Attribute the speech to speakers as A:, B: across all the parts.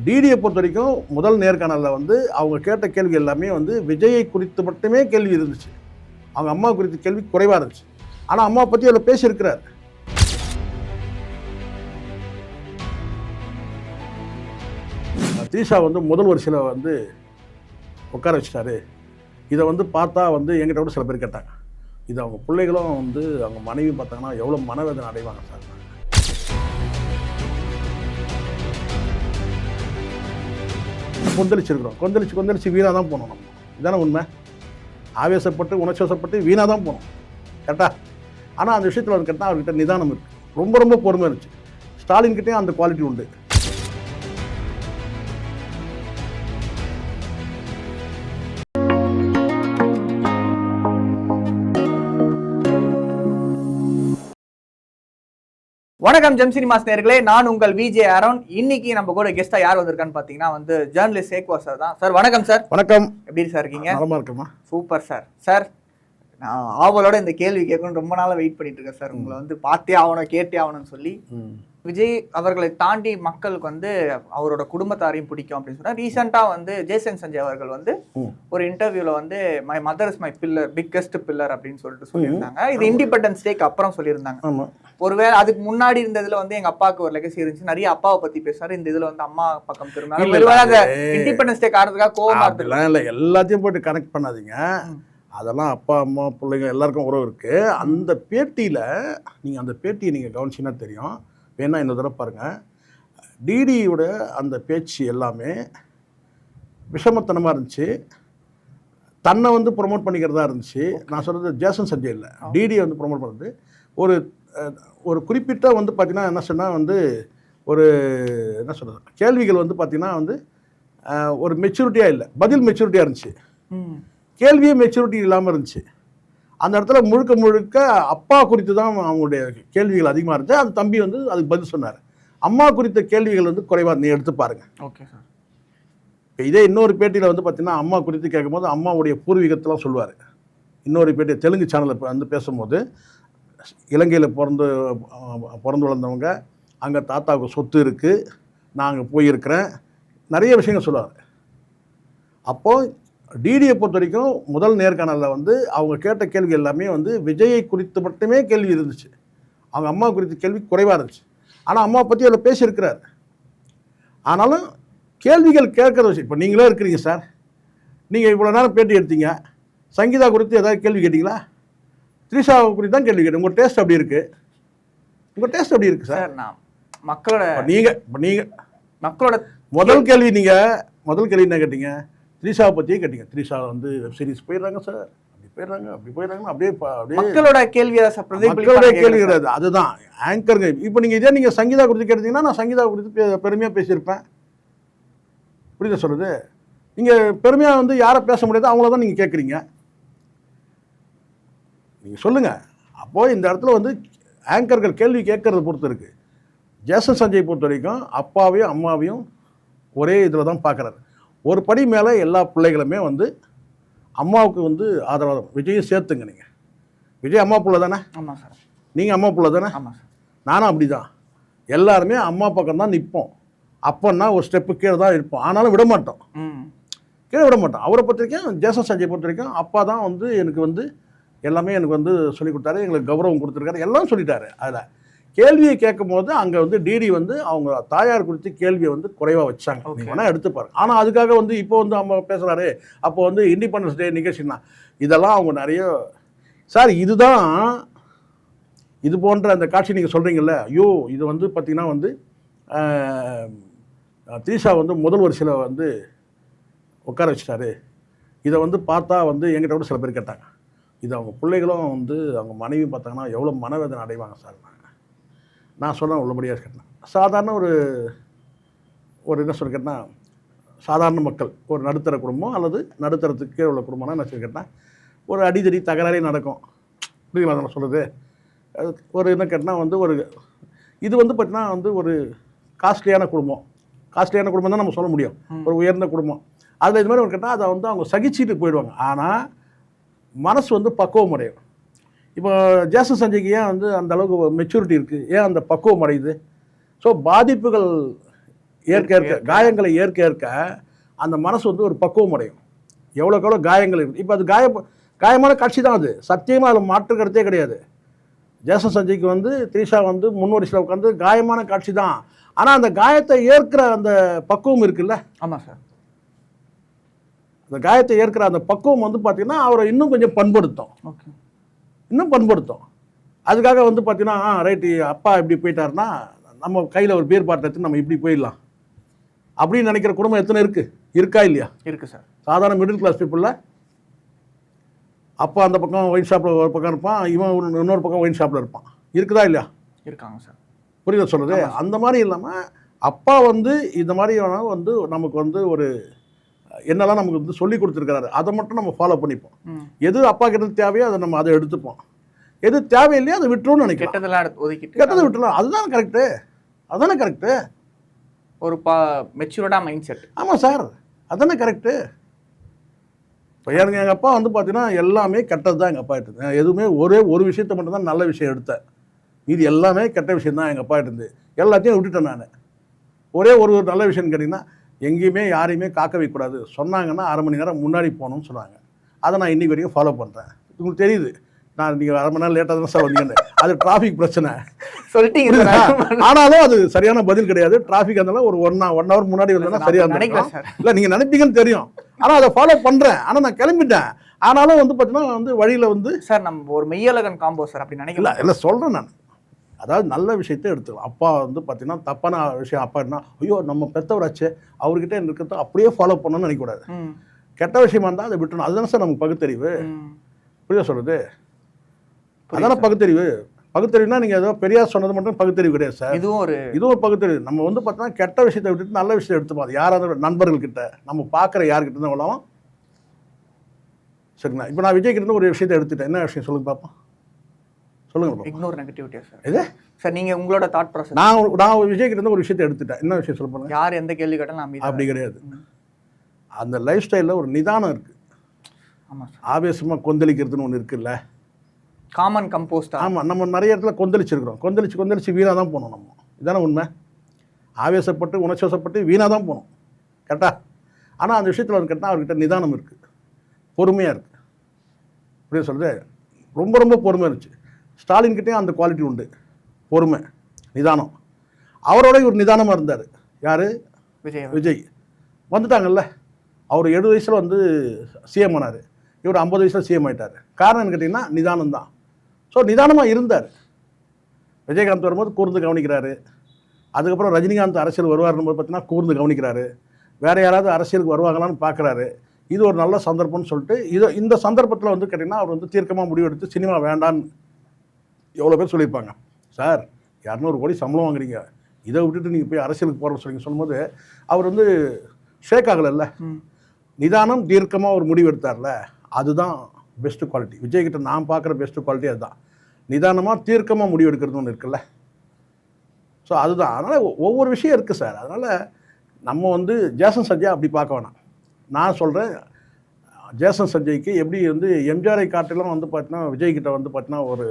A: டிடியை பொறுத்த வரைக்கும் முதல் நேர்காணலில் வந்து அவங்க கேட்ட கேள்வி எல்லாமே வந்து விஜயை குறித்து மட்டுமே கேள்வி இருந்துச்சு. அவங்க அம்மா குறித்த கேள்வி குறைவாக இருந்துச்சு. ஆனால் அம்மாவை பற்றி அதில் பேசியிருக்கிறார். த்ரீஷா வந்து முதல் வரிசையில் வந்து உட்கார வச்சிட்டாரு. இதை வந்து பார்த்தா வந்து எங்கிட்ட கூட சில பேர் கேட்டாங்க, இது அவங்க பிள்ளைகளும் வந்து அவங்க மனைவி பார்த்தாங்கன்னா எவ்வளோ மனவேதனை அடைவாங்க சார். கொந்தளிச்சிருக்கிறோம், கொந்தளிச்சு வீணாக தான் போனோம். நம்ம இதான உண்மை. ஆவேசப்பட்டு உணர்ச்சிவசப்பட்டு வீணாக தான் போனோம் கேட்டா. ஆனால் அந்த விஷயத்தில் அவர் கேட்டால் அவர்கிட்ட நிதானம் இருக்குது, ரொம்ப ரொம்ப பொறுமை இருந்துச்சு. ஸ்டாலின்கிட்டே அந்த குவாலிட்டி உண்டு.
B: வணக்கம் ஜெம் சினிமாஸ் நேயர்களே, நான் உங்கள் விஜே அருண். இன்னைக்கு நம்ம கூட கெஸ்டா யார் வந்திருக்கான்னு பாத்தீங்கன்னா வந்து ஜேர்னலிஸ்ட் சேக்வா சார் தான். சார் வணக்கம் சார்.
A: வணக்கம்.
B: எப்படி சார் இருக்கீங்க?
A: நலமா இருக்கமா.
B: Super sir. சார் நான் ஆவலோட இந்த கேள்வி கேட்கணும்னு ரொம்ப நாளாக வெயிட் பண்ணிட்டு இருக்கேன் சார். உங்களை வந்து பார்த்தே ஆகணும், கேட்டே ஆகணும்னு சொல்லி. விஜய் அவர்களை தாண்டி மக்களுக்கு வந்து அவரோட குடும்பத்தாரையும் பிடிக்கும் அப்படின்னு சொன்னா ரீசெண்டாக வந்து ஜேசன் சஞ்சய் அவர்கள் வந்து ஒரு இன்டர்வியூல வந்து my mother is my pillar, biggest pillar அப்படின்னு சொல்லிட்டு சொல்லியிருந்தாங்க. இது இண்டிபெண்டன்ஸ் டேக்கு அப்புறம் சொல்லியிருந்தாங்க. ஒருவேளை அதுக்கு முன்னாடி இருந்ததுல வந்து எங்க அப்பாவுக்கு ஒரு லெகசி இருந்துச்சு, நிறைய அப்பாவை பத்தி பேசுறாரு. இந்த இதுல வந்து அம்மா பக்கம் திரும்ப இண்டிபெண்டன்ஸ் டே காரணத்துக்காக கோவமா
A: இல்லை, எல்லாத்தையும் போட்டு கனெக்ட் பண்ணாதீங்க. அதெல்லாம் அப்பா அம்மா பிள்ளைங்க எல்லாருக்கும் உறவு இருக்குது. அந்த பேட்டியில் நீங்கள் அந்த பேட்டியை நீங்கள் கவனிச்சிங்கன்னா தெரியும். வேணா இந்த தடவை பாருங்கள். டிடியோட அந்த பேச்சு எல்லாமே விஷமத்தனமாக இருந்துச்சு. தன்னை வந்து ப்ரொமோட் பண்ணிக்கிறதா இருந்துச்சு. நான் சொல்கிறது ஜேசன் சஞ்சய் இல்லை, டிடியை வந்து ப்ரொமோட் பண்ணுறது. ஒரு குறிப்பிட்ட வந்து பார்த்திங்கன்னா என்ன சொன்னால் வந்து ஒரு என்ன சொல்கிறது கேள்விகள் வந்து பார்த்திங்கன்னா வந்து ஒரு மெச்சூரிட்டியாக இல்லை, பதில் மெச்சூரிட்டியாக இருந்துச்சு. கேள்வியே மெச்சூரிட்டி இல்லாமல் இருந்துச்சு. அந்த இடத்துல முழுக்க முழுக்க அப்பா குறித்து தான் அவங்களுடைய கேள்விகள் அதிகமாக இருந்துச்சு. அந்த தம்பி வந்து அதுக்கு பதில் சொன்னார். அம்மா குறித்த கேள்விகள் வந்து குறைவாக நீ எடுத்து பாருங்கள்.
B: Okay sir.
A: இப்போ இதே இன்னொரு பேட்டியில் வந்து பார்த்திங்கன்னா அம்மா குறித்து கேட்கும்போது அம்மாவுடைய பூர்வீகத்தெலாம் சொல்லுவார். இன்னொரு பேட்டி தெலுங்கு சேனலில் வந்து பேசும்போது இலங்கையில் பிறந்து வளர்ந்தவங்க, அங்கே தாத்தாவுக்கு சொத்து இருக்குது, நான் அங்கே போயிருக்கிறேன், நிறைய விஷயங்கள் சொல்லுவார். அப்போது டிடியை பொறுத்த வரைக்கும் முதல் நேர்காணலில் வந்து அவங்க கேட்ட கேள்வி எல்லாமே வந்து விஜயை குறித்து மட்டுமே கேள்வி இருந்துச்சு. அவங்க அம்மா குறித்த கேள்வி குறைவாக இருந்துச்சு. ஆனால் அம்மாவை பற்றி அதில் பேசியிருக்கிறார். ஆனாலும் கேள்விகள் கேட்குற விஷயம். இப்போ நீங்களே இருக்கிறீங்க சார், நீங்கள் இவ்வளோ நேரம் பேட்டி எடுத்தீங்க, சங்கீதா குறித்து ஏதாவது கேள்வி கேட்டிங்களா? த்ரிஷாவை குறித்து தான் கேள்வி கேட்டேன். உங்கள் டேஸ்ட் அப்படி இருக்குது, உங்கள் டேஸ்ட் அப்படி இருக்குது சார்.
B: நான் மக்களோட
A: நீங்கள்
B: மக்களோட
A: முதல் கேள்வி என்ன கேட்டீங்க? த்ரிஷாவை பற்றியே கேட்டீங்க. த்ரிஷா வந்து வெப் சீரிஸ் போயிடுறாங்க சார், அப்படி போயிடுறாங்க அப்படியே
B: மக்களோட கேள்வி
A: கிடையாது. அதுதான் ஆங்கருங்க. இப்போ நீங்கள் சங்கீதா குறித்து கேட்டீங்கன்னா நான் சங்கீதா குறித்து பெருமையாக பேசியிருப்பேன். புரியுதா சொல்கிறது? நீங்கள் பெருமையாக வந்து யாரை பேச முடியாது அவங்கள தான் நீங்கள் கேட்குறீங்க. நீங்கள் சொல்லுங்கள். அப்போது இந்த இடத்துல வந்து ஆங்கர்கள் கேள்வி கேட்கறத பொறுத்து இருக்குது. ஜேசன் சஞ்சய் பொறுத்த வரைக்கும் அப்பாவையும் அம்மாவையும் ஒரே இதில் தான் பார்க்குறாரு. ஒரு படி மேலே எல்லா பிள்ளைகளுமே வந்து அம்மாவுக்கு வந்து ஆதரவாக, விஜயும் சேர்த்துங்க. நீங்கள் விஜய் அம்மா பிள்ளை தானே?
B: ஆமாம் சார்.
A: நீங்கள் அம்மா பிள்ளை தானே?
B: ஆமாம் சார்.
A: நானும் அப்படி தான். எல்லாருமே அம்மா பக்கம் தான் நிற்போம். அப்போன்னா ஒரு ஸ்டெப்பு கீழே தான் இருப்போம். ஆனாலும் விட மாட்டோம், கீழே விட மாட்டோம். அவரை பொறுத்த வரைக்கும் ஜேசன் சஞ்சய் பொறுத்த வரைக்கும் அப்பா தான் வந்து எனக்கு வந்து எல்லாமே எனக்கு வந்து சொல்லி கொடுத்தாரு, எங்களுக்கு கௌரவம் கொடுத்துருக்காரு, எல்லாம் சொல்லிட்டாரு. அதில் கேள்வியை கேட்கும் போது அங்கே வந்து டிடி வந்து அவங்க தாயார் குறித்து கேள்வியை வந்து குறைவாக வச்சாங்க. நீங்கள் வேணால் எடுத்துப்பாரு. ஆனால் அதுக்காக வந்து இப்போ வந்து அவங்க பேசுகிறாரு, அப்போ வந்து இண்டிபெண்டன்ஸ் டே நிகழ்ச்சினா இதெல்லாம் அவங்க நிறைய சார். இதுதான் இது போன்ற அந்த காட்சி நீங்கள் சொல்கிறீங்கல்ல, ஐயோ இது வந்து பார்த்திங்கன்னா வந்து த்ரிஷா வந்து முதல் வரிசையில் வந்து உட்கார வச்சிட்டாரு. இதை வந்து பார்த்தா வந்து எங்கிட்ட கூட சில பேர் கேட்டாங்க, இது அவங்க பிள்ளைகளும் வந்து அவங்க மனைவி பார்த்தாங்கன்னா எவ்வளோ மனவேதனை அடைவாங்க சார். நான் சொன்னேன் உள்ளபடியாக கேட்டேன். சாதாரண ஒரு என்ன சொல்லி கேட்டால் சாதாரண மக்கள், ஒரு நடுத்தர குடும்பம் அல்லது நடுத்தரத்துக்கு கீழே உள்ள குடும்பம்னா என்ன சொல்லி கேட்டால் ஒரு அடிதடி தகராறே நடக்கும். புரியுங்களா நான் சொல்கிறது? ஒரு என்ன கேட்டால் வந்து இது வந்து பார்த்தீங்கன்னா வந்து ஒரு காஸ்ட்லியான குடும்பம் தான் நம்ம சொல்ல முடியும், ஒரு உயர்ந்த குடும்பம். அதில் இது மாதிரி ஒரு கேட்டால் அதை வந்து அவங்க சகிச்சுட்டு போயிடுவாங்க. ஆனால் மனசு வந்து பக்குவம் அடையும். இப்போ ஜேசன் சஞ்சய்க்கு ஏன் வந்து அந்த அளவுக்கு மெச்சூரிட்டி இருக்குது, ஏன் அந்த பக்குவம் அடையுது? ஸோ பாதிப்புகள் ஏற்க காயங்களை ஏற்க அந்த மனசு வந்து ஒரு பக்குவம் அடையும். எவ்வளோக்கு எவ்வளோ காயங்கள் இருக்குது. இப்போ அது காயமான காட்சி தான் அது, சத்தியமாக அதில் மாற்று கருத்தே கிடையாது. ஜேசன் சஞ்சய்க்கு வந்து த்ரிஷா வந்து முன்வரிசையில் உட்காந்து காயமான காட்சி தான். ஆனால் அந்த காயத்தை ஏற்கிற அந்த பக்குவம் இருக்குல்ல.
B: ஆமாம் சார்.
A: அந்த காயத்தை ஏற்கிற அந்த பக்குவம் வந்து பார்த்தீங்கன்னா அவரை இன்னும் கொஞ்சம் பண்படுத்தும்.
B: ஓகே,
A: இன்னும் பண்படுத்தும். அதுக்காக வந்து பார்த்தீங்கன்னா ரைட்டு அப்பா இப்படி போயிட்டாருன்னா நம்ம கையில் ஒரு பீர் பாட்டில் எடுத்து நம்ம இப்படி போயிடலாம் அப்படின்னு நினைக்கிற குடும்பம் எத்தனை இருக்கா இல்லையா?
B: இருக்குது சார்.
A: சாதாரண மிடில் கிளாஸ் பீப்புளில் அப்பா அந்த பக்கம் ஒயின் ஷாப்பில் ஒரு பக்கம் இருப்பான், இவன் இன்னொரு பக்கம் ஒயின் ஷாப்பில் இருப்பான். இருக்குதா இல்லையா?
B: இருக்காங்க சார்.
A: புரியுதா சொல்கிறது? அந்த மாதிரி இல்லாமல் அப்பா வந்து இந்த மாதிரி வந்து நமக்கு வந்து ஒரு என்னெல்லாம் நமக்கு வந்து சொல்லி கொடுத்துருக்காரு, அதை மட்டும் நம்ம ஃபாலோ பண்ணிப்போம். எது அப்பா கிட்ட தேவையோ அதை எடுத்துப்போம். எது தேவையில்லையோ அதை விட்டுருன்னு நினைக்கிறேன்.
B: கெட்டதெல்லாம் ஒதுக்கிட்டு
A: கெட்டதை விட்டுலாம். அதுதான் கரெக்டு. அதுதானே கரெக்டு.
B: ஒரு மெச்சூர்டாக மைண்ட் செட். ஆமாம்
A: சார், அதுதானே கரெக்டு. இப்போ எனக்கு எங்கள் அப்பா வந்து பார்த்தீங்கன்னா எல்லாமே கெட்டது தான் எங்கள் அப்பா எடுத்து. எதுவுமே ஒரு விஷயத்தை மட்டும்தான் நல்ல விஷயம் எடுத்தேன். இது எல்லாமே கெட்ட விஷயம் தான் எங்கள் அப்பா இருந்து. எல்லாத்தையும் விட்டுட்டேன் நான். ஒரே ஒரு நல்ல விஷயம்னு கேட்டிங்கன்னா, எங்கேயுமே யாரையுமே காக்க வைக்கக்கூடாது. சொன்னாங்கன்னா 1/2 மணி நேரம் முன்னாடி போகணும்னு சொன்னாங்க. அதை நான் இன்றைக்கி வரைக்கும் ஃபாலோ பண்ணுறேன். உங்களுக்கு தெரியுது, நான் நீங்கள் 1/2 மணி நேரம் லேட்டாக தான் சார் வந்தீங்கன்னு. அது டிராஃபிக் பிரச்சனை சொல்லிட்டீங்க. ஆனாலும் அது சரியான பதில் கிடையாது. டிராஃபிக் இருந்தாலும் ஒரு 1 ஹவர் முன்னாடி வந்தோன்னா சரியாக நினைக்கலாம். இல்லை, நீங்கள் நினைப்பீங்கன்னு தெரியும். ஆனால் அதை ஃபாலோ பண்ணுறேன். ஆனால் நான் கிளம்பிட்டேன். ஆனாலும் வந்து பார்த்தீங்கன்னா வந்து வழியில் வந்து
B: சார் நம்ம ஒரு மெய்யழகன் காம்போ சார் அப்படி நினைக்கலாம்.
A: இல்லை சொல்கிறேன் நான். அதாவது நல்ல விஷயத்தை எடுத்துக்கலாம். அப்பா வந்து பார்த்தீங்கன்னா தப்பான விஷயம் அப்பா என்ன, ஐயோ நம்ம பெற்றவராச்சு அவர்கிட்ட இருக்கிறத அப்படியே ஃபாலோ பண்ணணும்னு நினைக்கக்கூடாது. கெட்ட விஷயமா இருந்தால் அதை விட்டுணும். அதுதானே சார் நமக்கு பகுத்தறிவு. புரியுதா சொல்கிறது? அதான பகுத்தறிவு. பகுத்தறிவுனா நீங்கள் ஏதோ பெரியார் சொன்னது மட்டும் பகுத்தறிவு கிடையாது சார். இதுவும் ஒரு பகுத்தறிவு. நம்ம வந்து பார்த்தோன்னா கெட்ட விஷயத்தை விட்டுட்டு நல்ல விஷயத்தை எடுத்துப்போம். அது யாராவது நண்பர்கள்கிட்ட நம்ம பார்க்குற யார்கிட்ட தான் விடலாம். சரிங்களா? இப்போ நான் விஜய்கிட்ட இருந்து ஒரு விஷயத்தை எடுத்துட்டேன். என்ன விஷயம் சொல்லுங்க பார்ப்போம். சொல்லுங்க.
B: இக்னோர் நெகட்டிவிட்டியா சார்?
A: இது
B: சார் நீங்கள் உங்களோட தாட் ப்ராசஸ்.
A: நான் விஜய்கிட்ட இருந்து ஒரு விஷயத்தை எடுத்துட்டேன். என்ன விஷயம் சொல்ல போகிறேன்?
B: யார் எந்த கேள்வி கேட்டாலும்
A: அப்படி கிடையாது. அந்த லைஃப் ஸ்டைலில் ஒரு நிதானம் இருக்குது.
B: ஆமாம் சார்.
A: ஆவேசமாக கொந்தளிக்கிறதுன்னு ஒன்று இருக்குல்ல,
B: காமன் கம்போஸ்ட்.
A: ஆமாம், நம்ம நிறைய இடத்துல கொந்தளிச்சிருக்கிறோம். கொந்தளிச்சு வீணாக தான் போகணும். நம்ம இதானே உண்மை. ஆவேசப்பட்டு உணர்ச்சிவசப்பட்டு வீணாக தான் போகணும். கரெக்டா? ஆனால் அந்த விஷயத்தில் வந்து கேட்டால் அவர்கிட்ட நிதானம் இருக்குது, பொறுமையாக இருக்குது. அப்படின்னு சொல்கிறது ரொம்ப ரொம்ப பொறுமையாக இருந்துச்சு. ஸ்டாலின்கிட்டையும் அந்த குவாலிட்டி உண்டு, பொறுமை, நிதானம். அவரோட ஒரு நிதானமாக இருந்தார். யார்? விஜய். வந்துட்டாங்கல்ல, அவர் 70 வயசில் வந்து சிஎம் ஆனார். இவர் 50 வயசில் சிஎம் ஆகிட்டார். காரணம் கேட்டிங்கன்னா நிதானம் தான். ஸோ நிதானமாக இருந்தார். விஜயகாந்த் வரும்போது கூர்ந்து கவனிக்கிறாரு. அதுக்கப்புறம் ரஜினிகாந்த் அரசியல் வருவார்னும் போது பார்த்தீங்கன்னா கூர்ந்து கவனிக்கிறாரு. வேறு யாராவது அரசியலுக்கு வருவாங்களான்னு பார்க்குறாரு. இது ஒரு நல்ல சந்தர்ப்பம்னு சொல்லிட்டு இந்த சந்தர்ப்பத்தில் வந்து கேட்டிங்கன்னா அவர் வந்து தீர்க்கமாக முடிவெடுத்து சினிமா வேண்டான்னு எவ்வளோ பேர் சொல்லியிருப்பாங்க. சார் 200 கோடி சம்பளம் வாங்குறீங்க, இதை விட்டுட்டு நீங்கள் போய் அரசியலுக்கு போகிறோம்னு சொல்லும்போது அவர் வந்து ஷேக் ஆகலைல்ல. நிதானம் தீர்க்கமாக ஒரு முடிவு எடுத்தார்ல, அதுதான் பெஸ்ட்டு குவாலிட்டி. விஜய்கிட்ட நான் பார்க்குற பெஸ்ட்டு குவாலிட்டி அதுதான். நிதானமாக தீர்க்கமாக முடிவு எடுக்கிறது ஒன்று இருக்குல்ல. ஸோ அதுதான். அதனால் ஒவ்வொரு விஷயம் இருக்குது சார். அதனால் நம்ம வந்து ஜேசன் சஞ்சய் அப்படி பார்க்க வேணாம். நான் சொல்கிறேன், ஜேசன் சஞ்சய்க்கு எப்படி வந்து எம்ஜிஆரை காட்டிலும் வந்து பார்த்தீங்கன்னா விஜய்கிட்ட வந்து பார்த்தீங்கன்னா ஒரு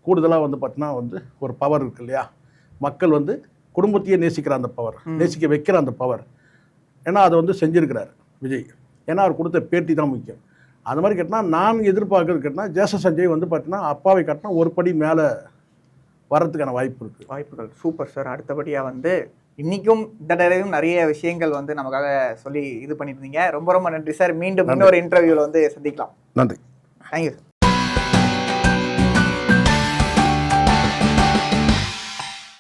A: கூடுதலாக வந்து பார்த்தீங்கன்னா வந்து ஒரு பவர் இருக்குது இல்லையா. மக்கள் வந்து குடும்பத்தையே நேசிக்கிற அந்த பவர், நேசிக்க வைக்கிற அந்த பவர். ஏன்னா அதை வந்து செஞ்சுருக்கிறார் விஜய். ஏன்னா அவர் கொடுத்த பேட்டி தான் முக்கியம். அது மாதிரி கேட்டால் நான் எதிர்பார்க்கறது கேட்டால் ஜேசன் சஞ்சய் வந்து பார்த்தீங்கன்னா அப்பாவை காட்டினா ஒரு படி மேலே வர்றதுக்கான வாய்ப்புகள்.
B: Super sir. அடுத்தபடியாக வந்து இன்றைக்கும் இந்த தடவையும் நிறைய விஷயங்கள் வந்து நமக்காக சொல்லி இது பண்ணியிருந்தீங்க. ரொம்ப ரொம்ப நன்றி சார். மீண்டும் இன்னொரு இன்டர்வியூவில் வந்து சந்திக்கலாம்.
A: நன்றி.
B: Thank you sir.